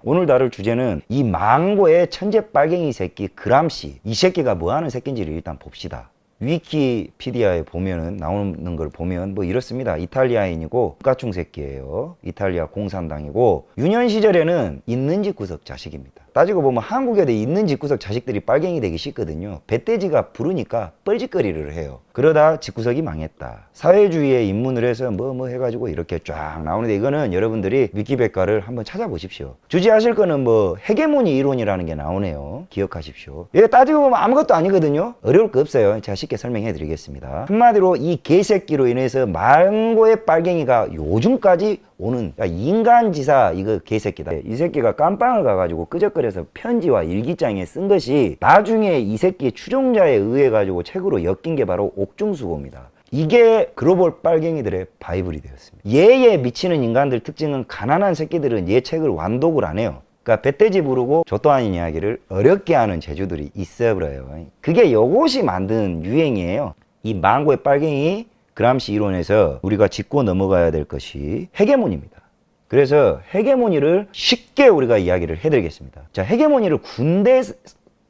오늘 다룰 주제는 이 망고의 천재 빨갱이 새끼 그람시, 이 새끼가 뭐하는 새끼인지를 일단 봅시다. 위키피디아에 보면은 나오는 걸 보면 뭐 이렇습니다. 이탈리아인이고 국가충 새끼예요. 이탈리아 공산당이고 유년 시절에는 있는 집구석 자식입니다. 따지고 보면 한국에 있는 집구석 자식들이 빨갱이 되기 쉽거든요. 배돼지가 부르니까 뻘짓거리를 해요. 그러다 집구석이 망했다. 사회주의에 입문을 해서 뭐 해가지고 이렇게 쫙 나오는데, 이거는 여러분들이 위키백과를 한번 찾아보십시오. 주제하실 거는 뭐 헤게모니 이론이라는 게 나오네요. 기억하십시오. 이거 따지고 보면 아무것도 아니거든요. 어려울 거 없어요. 제가 쉽게 설명해 드리겠습니다. 한마디로 이 개새끼로 인해서 망고의 빨갱이가 요즘까지 오는, 그러니까 인간지사 이거 개새끼다. 이 새끼가 깜빵을 가가지고 끄적거려서 편지와 일기장에 쓴 것이 나중에 이 새끼 추종자에 의해 가지고 책으로 엮인 게 바로 옥중수고입니다. 이게 글로벌 빨갱이들의 바이블이 되었습니다. 얘에 미치는 인간들 특징은 가난한 새끼들은 얘 책을 완독을 안 해요. 그러니까 배돼지 부르고 족도 아닌 이야기를 어렵게 하는 재주들이 있어버려요. 그게 요것이 만든 유행이에요. 이 망고의 빨갱이 그람시 이론에서 우리가 짚고 넘어가야 될 것이 헤게모니입니다. 그래서 헤게모니를 쉽게 우리가 이야기를 해드리겠습니다. 자, 헤게모니를 군대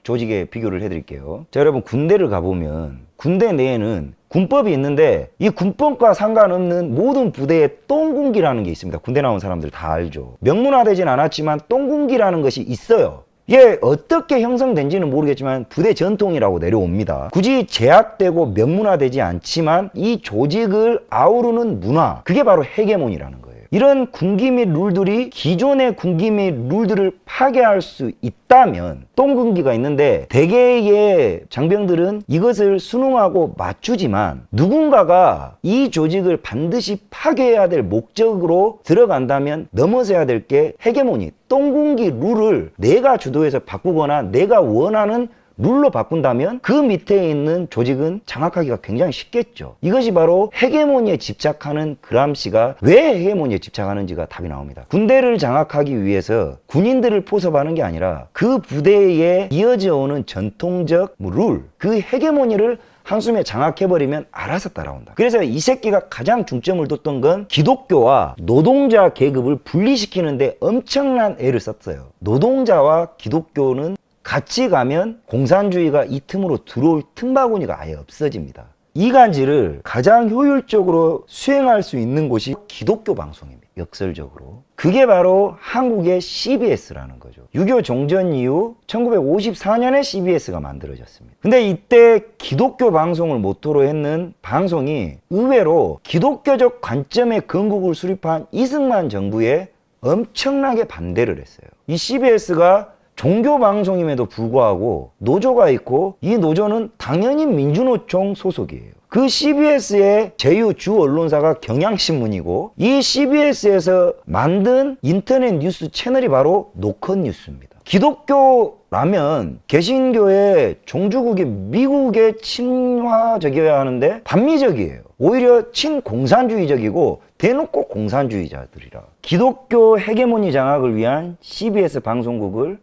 조직에 비교를 해드릴게요. 자, 여러분 군대를 가보면 군대 내에는 군법이 있는데 이 군법과 상관없는 모든 부대에 똥군기라는 게 있습니다. 군대 나온 사람들 다 알죠. 명문화되진 않았지만 똥군기라는 것이 있어요. 이게 어떻게 형성된지는 모르겠지만 부대 전통이라고 내려옵니다. 굳이 제약되고 명문화되지 않지만 이 조직을 아우르는 문화, 그게 바로 헤게모니라는 거예요. 이런 군기 및 룰들이 기존의 군기 및 룰들을 파괴할 수 있다면, 똥군기가 있는데 대개의 장병들은 이것을 순응하고 맞추지만 누군가가 이 조직을 반드시 파괴해야 될 목적으로 들어간다면 넘어서야 될 게 헤게모니, 똥군기 룰을 내가 주도해서 바꾸거나 내가 원하는 룰로 바꾼다면 그 밑에 있는 조직은 장악하기가 굉장히 쉽겠죠. 이것이 바로 헤게모니에 집착하는 그람시가 왜 헤게모니에 집착하는지가 답이 나옵니다. 군대를 장악하기 위해서 군인들을 포섭하는 게 아니라 그 부대에 이어져 오는 전통적 룰, 그 헤게모니를 한숨에 장악해버리면 알아서 따라온다. 그래서 이 새끼가 가장 중점을 뒀던 건 기독교와 노동자 계급을 분리시키는데 엄청난 애를 썼어요. 노동자와 기독교는 같이 가면 공산주의가 이 틈으로 들어올 틈바구니가 아예 없어집니다. 이간질을 가장 효율적으로 수행할 수 있는 곳이 기독교 방송입니다. 역설적으로. 그게 바로 한국의 CBS라는 거죠. 6.25 종전 이후 1954년에 CBS가 만들어졌습니다. 근데 이때 기독교 방송을 모토로 했는 방송이 의외로 기독교적 관점의 건국을 수립한 이승만 정부에 엄청나게 반대를 했어요. 이 CBS가 종교 방송임에도 불구하고 노조가 있고, 이 노조는 당연히 민주노총 소속이에요. 그 CBS의 제휴 주 언론사가 경향신문이고, 이 CBS에서 만든 인터넷 뉴스 채널이 바로 노컷뉴스입니다. 기독교라면 개신교의 종주국이 미국의 친화적이어야 하는데 반미적이에요. 오히려 친공산주의적이고 대놓고 공산주의자들이라. 기독교 헤게모니 장악을 위한 CBS 방송국을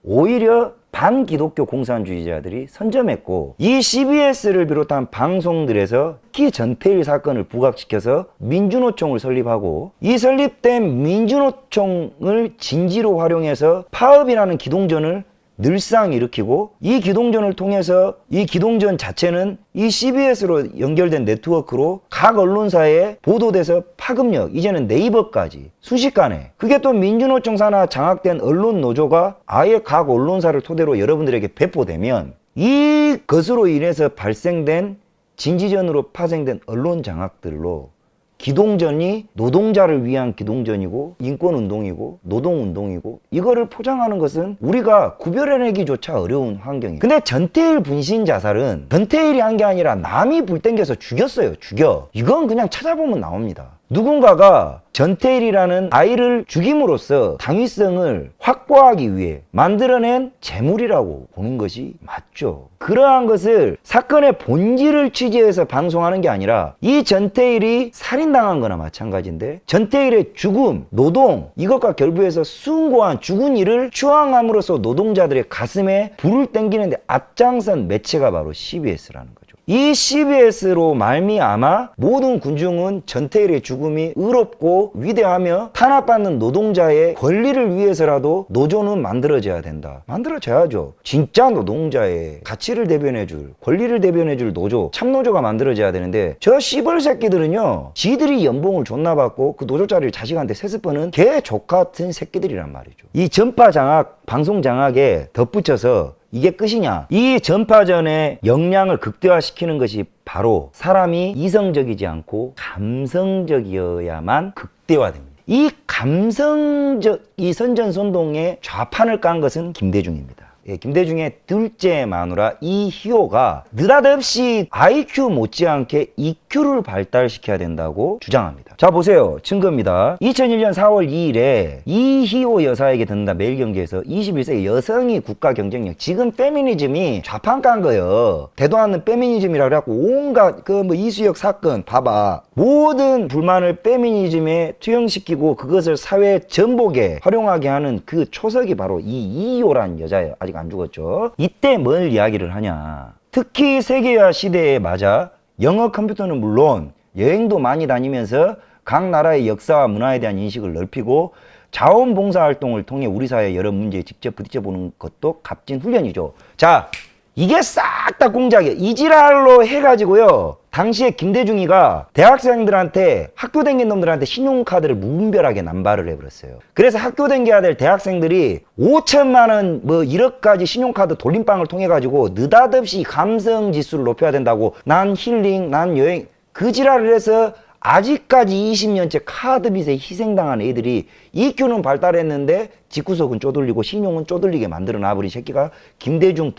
오히려 반기독교 공산주의자들이 선점했고, 이 CBS를 비롯한 방송들에서 특히 전태일 사건을 부각시켜서 민주노총을 설립하고, 이 설립된 민주노총을 진지로 활용해서 파업이라는 기동전을 늘상 일으키고, 이 기동전을 통해서 이 기동전 자체는 이 CBS로 연결된 네트워크로 각 언론사에 보도돼서 파급력, 이제는 네이버까지 순식간에, 그게 또 민주노총 산하 장악된 언론 노조가 아예 각 언론사를 토대로 여러분들에게 배포되면, 이 것으로 인해서 발생된 진지전으로 파생된 언론 장악들로 기동전이 노동자를 위한 기동전이고 인권운동이고 노동운동이고, 이거를 포장하는 것은 우리가 구별해내기조차 어려운 환경이에요. 근데 전태일 분신 자살은 전태일이 한 게 아니라 남이 불 땡겨서 죽였어요. 죽여. 이건 그냥 찾아보면 나옵니다. 누군가가 전태일이라는 아이를 죽임으로써 당위성을 확보하기 위해 만들어낸 재물이라고 보는 것이 맞죠. 그러한 것을 사건의 본질을 취재해서 방송하는 게 아니라, 이 전태일이 살인당한 거나 마찬가지인데 전태일의 죽음, 노동, 이것과 결부해서 숭고한 죽은 이를 추앙함으로써 노동자들의 가슴에 불을 땡기는데 앞장선 매체가 바로 CBS라는 거죠. 이 CBS로 말미암아 모든 군중은 전태일의 죽음이 의롭고 위대하며 탄압받는 노동자의 권리를 위해서라도 노조는 만들어져야 된다. 만들어져야죠. 진짜 노동자의 가치를 대변해줄, 권리를 대변해줄 노조, 참노조가 만들어져야 되는데 저 씨벌 새끼들은요, 지들이 연봉을 존나 받고 그 노조 자리를 자식한테 세습하는 개 족같은 새끼들이란 말이죠. 이 전파 장악, 방송 장악에 덧붙여서 이게 끝이냐? 이 전파전의 역량을 극대화시키는 것이 바로 사람이 이성적이지 않고 감성적이어야만 극대화됩니다. 이 감성적, 이 선전선동의 좌판을 깐 것은 김대중입니다. 예, 김대중의 둘째 마누라 이희호가 느닷없이 IQ 못지않게 EQ를 발달시켜야 된다고 주장합니다. 자, 보세요. 증거입니다. 2001년 4월 2일에 이희호 여사에게 듣는다 매일경제에서 21세기 여성이 국가 경쟁력, 지금 페미니즘이 좌판 깐 거예요. 대도 않는 페미니즘이라고 해갖고 온갖 그 뭐 이수혁 사건 봐봐. 모든 불만을 페미니즘에 투영시키고 그것을 사회 전복에 활용하게 하는 그 초석이 바로 이 이희호란 여자예요. 아직 안 죽었죠. 이때 뭘 이야기를 하냐. 특히 세계화 시대에 맞아 영어 컴퓨터는 물론 여행도 많이 다니면서 각 나라의 역사와 문화에 대한 인식을 넓히고 자원봉사활동을 통해 우리 사회의 여러 문제에 직접 부딪혀보는 것도 값진 훈련이죠. 자, 이게 싹 다 공작이에요. 이지랄로 해가지고요, 당시에 김대중이가 대학생들한테, 학교 댕긴 놈들한테 신용카드를 무분별하게 남발을 해버렸어요. 그래서 학교 댕겨야 될 대학생들이 5천만 원 뭐 1억까지 신용카드 돌림방을 통해 가지고 느닷없이 감성 지수를 높여야 된다고, 난 힐링, 난 여행, 그 지랄을 해서 아직까지 20년째 카드빚에 희생당한 애들이 EQ는 발달했는데 집구석은 쪼들리고 신용은 쪼들리게 만들어 놔버린 새끼가 김대중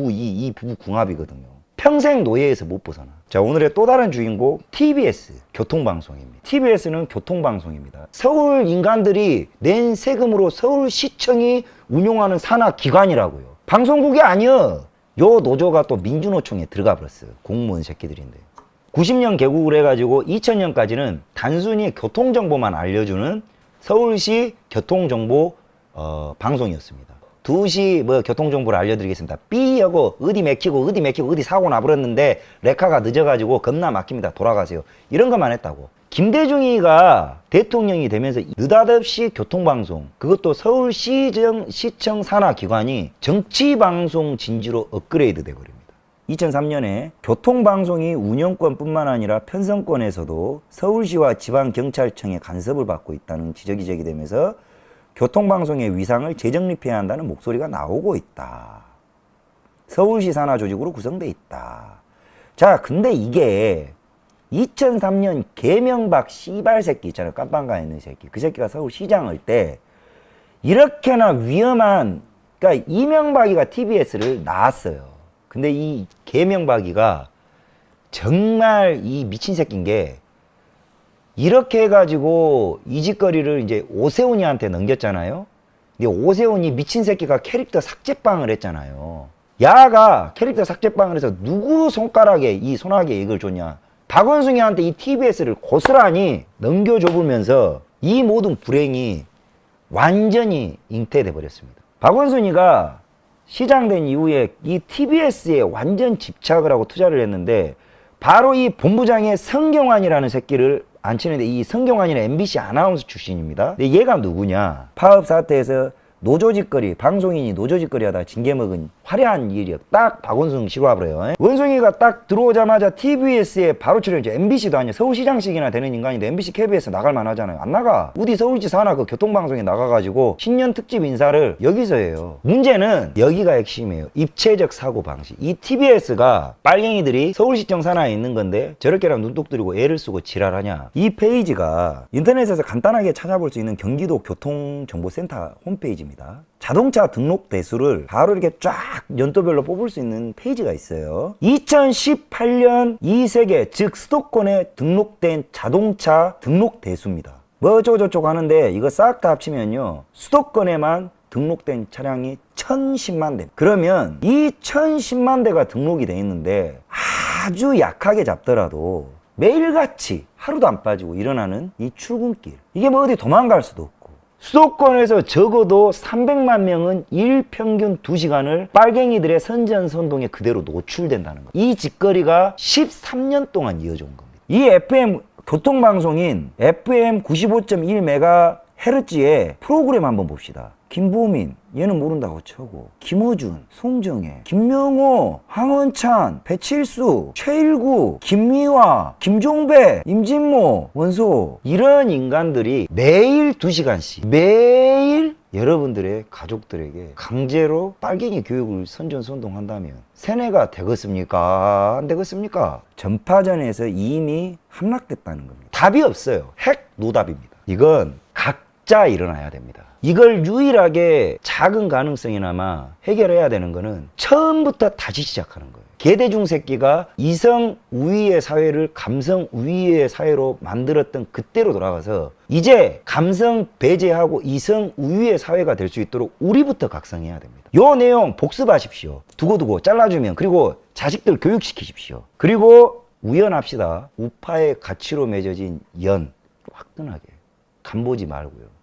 이 부부 궁합이거든요. 평생 노예에서 못 벗어나. 자, 오늘의 또 다른 주인공 TBS 교통방송입니다. TBS는 교통방송입니다. 서울 인간들이 낸 세금으로 서울시청이 운용하는 산하기관이라고요. 방송국이 아니여. 요 노조가 또 민주노총에 들어가 버렸어요. 공무원 새끼들인데. 90년 개국을 해가지고 2000년까지는 단순히 교통정보만 알려주는 서울시 교통정보 방송이었습니다. 2시 뭐 교통정보를 알려드리겠습니다. 삐하고 어디 맥히고 어디 사고 나버렸는데 레카가 늦어가지고 겁나 막힙니다. 돌아가세요. 이런 것만 했다고. 김대중이가 대통령이 되면서 느닷없이 교통방송, 그것도 서울시청 산하기관이 정치방송 진지로 업그레이드 돼버립니다. 2003년에 교통방송이 운영권뿐만 아니라 편성권에서도 서울시와 지방경찰청의 간섭을 받고 있다는 지적이 제기되면서 교통방송의 위상을 재정립해야 한다는 목소리가 나오고 있다. 서울시 산하 조직으로 구성돼 있다. 자, 근데 이게 2003년 개명박 씨발 새끼 있잖아요. 깜빵가 있는 새끼. 그 새끼가 서울시장을 때 이렇게나 위험한, 그러니까 이명박이가 TBS를 낳았어요. 근데 이 개명박이가 정말 이 미친 새끼인 게, 이렇게 해가지고 이 짓거리를 이제 오세훈이한테 넘겼잖아요. 근데 오세훈이 미친 새끼가 캐릭터 삭제빵을 했잖아요. 야가 캐릭터 삭제빵을 해서 누구 손가락에 이 소나기에 이걸 줬냐. 박원순이한테 이 TBS를 고스란히 넘겨줘보면서 이 모든 불행이 완전히 잉태돼 버렸습니다. 박원순이가 시장된 이후에 이 TBS에 완전 집착을 하고 투자를 했는데, 바로 이 본부장의 성경환이라는 새끼를 앉히는데, 이 성경환이는 MBC 아나운서 출신입니다. 근데 얘가 누구냐? 파업 사태에서 노조짓거리, 방송인이 노조짓거리 하다가 징계 먹은 화려한 일이요. 딱 박원순 실화버려요. 원숭이가 딱 들어오자마자 TBS에 바로 출연했죠. MBC도 아니야. 서울시장씩이나 되는 인간인데 MBC, KBS 나갈만 하잖아요. 안 나가. 우리 서울시 산하 그 교통방송에 나가가지고 신년 특집 인사를 여기서 해요. 문제는 여기가 핵심이에요. 입체적 사고방식. 이 TBS가 빨갱이들이 서울시청 산하에 있는 건데 저렇게랑 눈독 들이고 애를 쓰고 지랄하냐. 이 페이지가 인터넷에서 간단하게 찾아볼 수 있는 경기도 교통정보센터 홈페이지입니다. 자동차 등록 대수를 바로 이렇게 쫙 연도별로 뽑을 수 있는 페이지가 있어요. 2018년 이 세계, 즉 수도권에 등록된 자동차 등록 대수입니다. 뭐 어쩌고저쩌고 하는데 이거 싹 다 합치면요, 수도권에만 등록된 차량이 1010만 대. 그러면 이 1010만 대가 등록이 돼 있는데 아주 약하게 잡더라도 매일같이 하루도 안 빠지고 일어나는 이 출근길, 이게 뭐 어디 도망갈 수도 없고 수도권에서 적어도 300만 명은 일평균 2시간을 빨갱이들의 선전선동에 그대로 노출된다는 거. 이 짓거리가 13년 동안 이어져 온 겁니다. 이 FM 교통방송인 FM 95.1MHz의 프로그램 한번 봅시다. 김보민, 얘는 모른다고 쳐고, 김어준, 송정혜, 김명호, 황원찬, 배칠수, 최일구, 김미화, 김종배, 임진모, 원소, 이런 인간들이 매일 2시간씩 매일 여러분들의 가족들에게 강제로 빨갱이 교육을 선전선동한다면 세뇌가 되겠습니까? 안 되겠습니까? 전파전에서 이미 함락됐다는 겁니다. 답이 없어요. 핵 노답입니다. 이건 각자 일어나야 됩니다. 이걸 유일하게 작은 가능성이나마 해결해야 되는 거는 처음부터 다시 시작하는 거예요. 개대중 새끼가 이성 우위의 사회를 감성 우위의 사회로 만들었던 그때로 돌아가서 이제 감성 배제하고 이성 우위의 사회가 될 수 있도록 우리부터 각성해야 됩니다. 요 내용 복습하십시오. 두고두고 잘라주면. 그리고 자식들 교육시키십시오. 그리고 우연합시다. 우파의 가치로 맺어진 연 화끈하게 간보지 말고요.